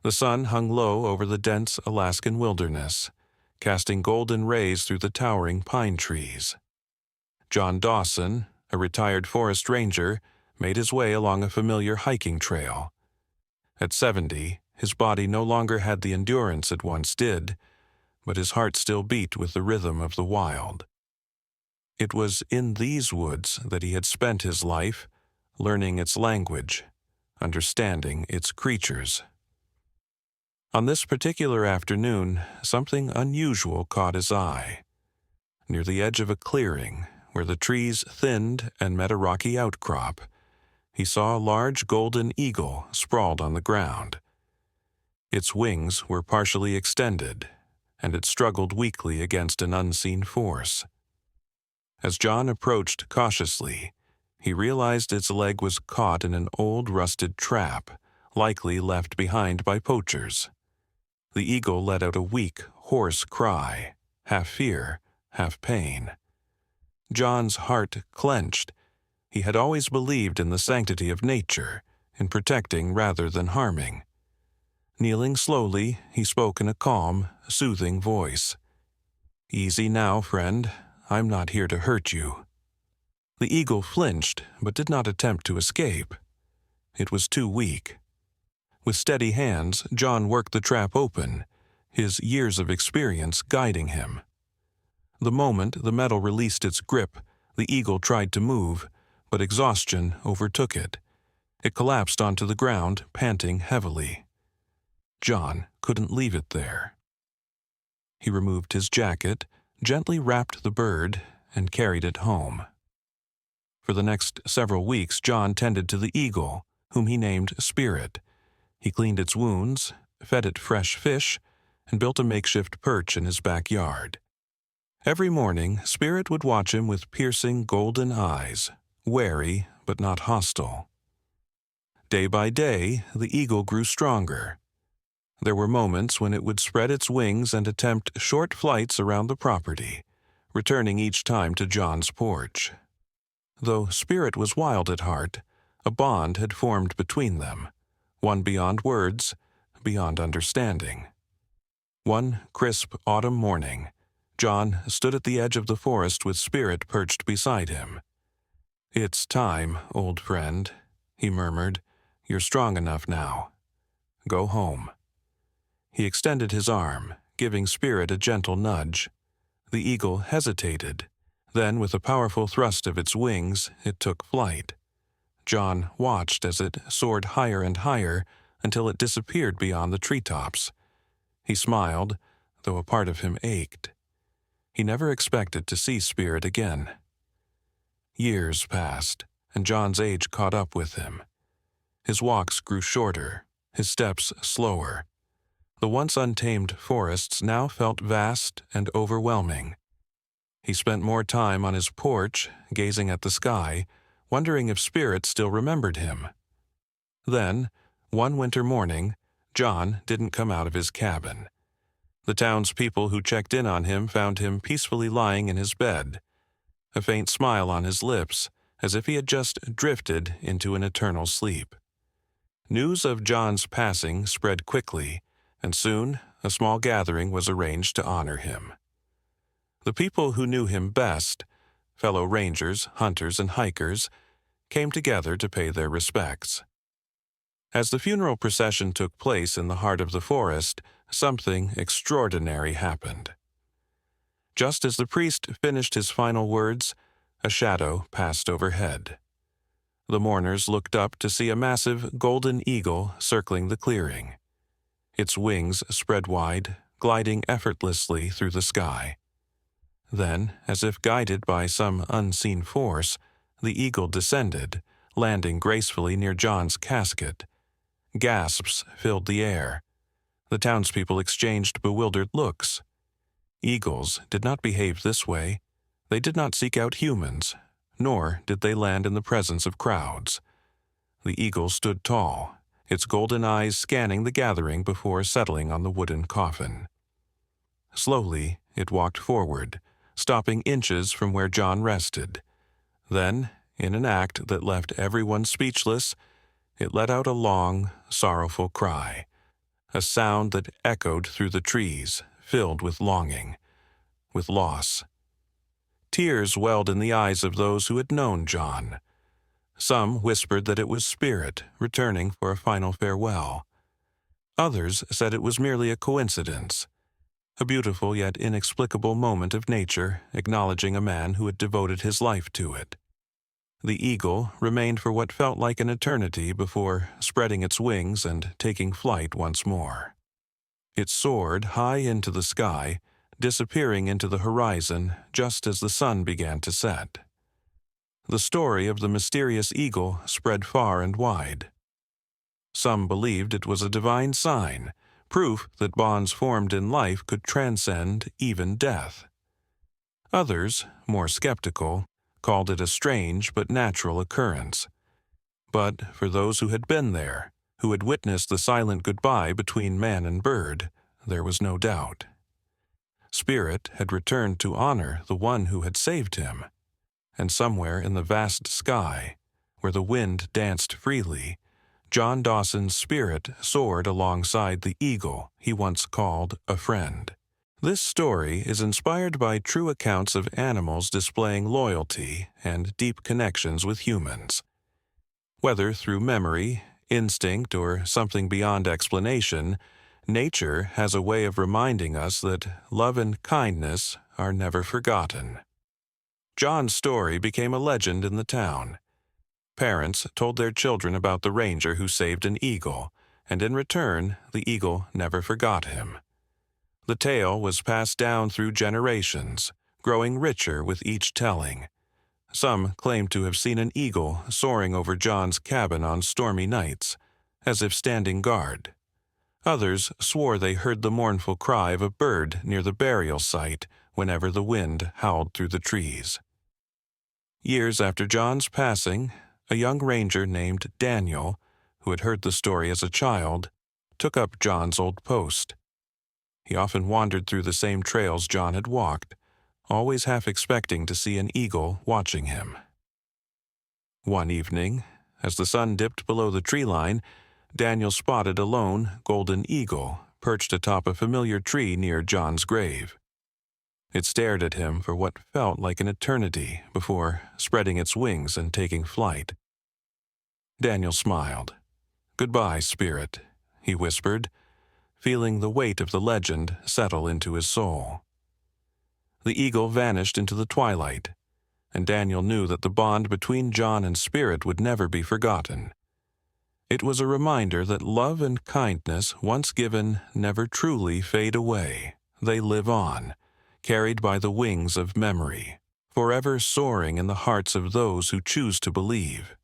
The sun hung low over the dense Alaskan wilderness, casting golden rays through the towering pine trees. John Dawson, a retired forest ranger, made his way along a familiar hiking trail. At 70, his body no longer had the endurance it once did, but his heart still beat with the rhythm of the wild. It was in these woods that he had spent his life, learning its language, understanding its creatures. On this particular afternoon, something unusual caught his eye. Near the edge of a clearing, where the trees thinned and met a rocky outcrop, he saw a large golden eagle sprawled on the ground. Its wings were partially extended, and it struggled weakly against an unseen force. As John approached cautiously, he realized its leg was caught in an old rusted trap, likely left behind by poachers. The eagle let out a weak, hoarse cry, half fear, half pain. John's heart clenched. He had always believed in the sanctity of nature, in protecting rather than harming. Kneeling slowly, he spoke in a calm, soothing voice. "Easy now, friend. I'm not here to hurt you." The eagle flinched, but did not attempt to escape. It was too weak. With steady hands, John worked the trap open, his years of experience guiding him. The moment the metal released its grip, the eagle tried to move, but exhaustion overtook it. It collapsed onto the ground, panting heavily. John couldn't leave it there. He removed his jacket, gently wrapped the bird, and carried it home. For the next several weeks, John tended to the eagle, whom he named Spirit. He cleaned its wounds, fed it fresh fish, and built a makeshift perch in his backyard. Every morning, Spirit would watch him with piercing golden eyes, wary but not hostile. Day by day, the eagle grew stronger. There were moments when it would spread its wings and attempt short flights around the property, returning each time to John's porch. Though Spirit was wild at heart, a bond had formed between them, one beyond words, beyond understanding. One crisp autumn morning, John stood at the edge of the forest with Spirit perched beside him. "It's time, old friend," he murmured. "You're strong enough now. Go home." He extended his arm, giving Spirit a gentle nudge. The eagle hesitated. Then, with a powerful thrust of its wings, it took flight. John watched as it soared higher and higher until it disappeared beyond the treetops. He smiled, though a part of him ached. He never expected to see Spirit again. Years passed, and John's age caught up with him. His walks grew shorter, his steps slower. The once untamed forests now felt vast and overwhelming. He spent more time on his porch, gazing at the sky, wondering if Spirit still remembered him. Then, one winter morning, John didn't come out of his cabin. The townspeople who checked in on him found him peacefully lying in his bed, a faint smile on his lips, as if he had just drifted into an eternal sleep. News of John's passing spread quickly, and soon a small gathering was arranged to honor him. The people who knew him best, fellow rangers, hunters, and hikers, came together to pay their respects. As the funeral procession took place in the heart of the forest, something extraordinary happened. Just as the priest finished his final words, a shadow passed overhead. The mourners looked up to see a massive golden eagle circling the clearing. Its wings spread wide, gliding effortlessly through the sky. Then, as if guided by some unseen force, the eagle descended, landing gracefully near John's casket. Gasps filled the air. The townspeople exchanged bewildered looks. Eagles did not behave this way. They did not seek out humans, nor did they land in the presence of crowds. The eagle stood tall, its golden eyes scanning the gathering before settling on the wooden coffin. Slowly, it walked forward, stopping inches from where John rested. Then, in an act that left everyone speechless, it let out a long, sorrowful cry, a sound that echoed through the trees, filled with longing, with loss. Tears welled in the eyes of those who had known John. Some whispered that it was Spirit returning for a final farewell. Others said it was merely a coincidence, a beautiful yet inexplicable moment of nature acknowledging a man who had devoted his life to it. The eagle remained for what felt like an eternity before spreading its wings and taking flight once more. It soared high into the sky, disappearing into the horizon just as the sun began to set. The story of the mysterious eagle spread far and wide. Some believed it was a divine sign, proof that bonds formed in life could transcend even death. Others, more skeptical, called it a strange but natural occurrence. But for those who had been there, who had witnessed the silent goodbye between man and bird, there was no doubt. Spirit had returned to honor the one who had saved him, and somewhere in the vast sky, where the wind danced freely, John Dawson's spirit soared alongside the eagle he once called a friend. This story is inspired by true accounts of animals displaying loyalty and deep connections with humans. Whether through memory, instinct, or something beyond explanation, nature has a way of reminding us that love and kindness are never forgotten. John's story became a legend in the town. Parents told their children about the ranger who saved an eagle, and in return, the eagle never forgot him. The tale was passed down through generations, growing richer with each telling. Some claimed to have seen an eagle soaring over John's cabin on stormy nights, as if standing guard. Others swore they heard the mournful cry of a bird near the burial site whenever the wind howled through the trees. Years after John's passing, a young ranger named Daniel, who had heard the story as a child, took up John's old post. He often wandered through the same trails John had walked, always half expecting to see an eagle watching him. One evening, as the sun dipped below the tree line, Daniel spotted a lone golden eagle perched atop a familiar tree near John's grave. It stared at him for what felt like an eternity before spreading its wings and taking flight. Daniel smiled. "Goodbye, Spirit," he whispered, feeling the weight of the legend settle into his soul. The eagle vanished into the twilight, and Daniel knew that the bond between John and Spirit would never be forgotten. It was a reminder that love and kindness, once given, never truly fade away. They live on, carried by the wings of memory, forever soaring in the hearts of those who choose to believe.